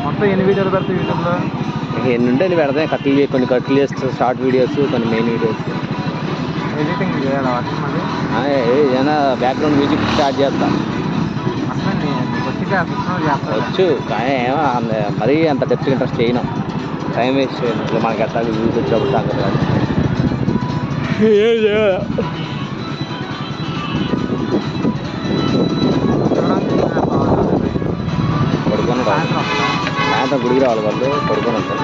మొత్తం ఎన్ని వీడియోలు పెడతాయి యూట్యూబ్లో? ఎన్ని ఉంటాయి పెడతాయి, కొన్ని కట్లు చేస్తూ షార్ట్ వీడియోస్, కొన్ని మెయిన్ వీడియోస్. ఎడిటింగ్ చేయాలా మళ్ళీ? ఏదైనా బ్యాక్గ్రౌండ్ మ్యూజిక్ స్టార్ట్ చేస్తా. వచ్చు కానీ ఏమో మరీ అంత డెప్త్ ఇంట్రెస్ట్ చేయను, టైం వేస్ట్ చేయను. మనకి ఎట్లా యూజ్ వచ్చేప్పుడు సంగతి కాదు. పడుకొని సాయంత్రం గుడికి రావాలి, వాళ్ళు పడుకొని ఉంటారు.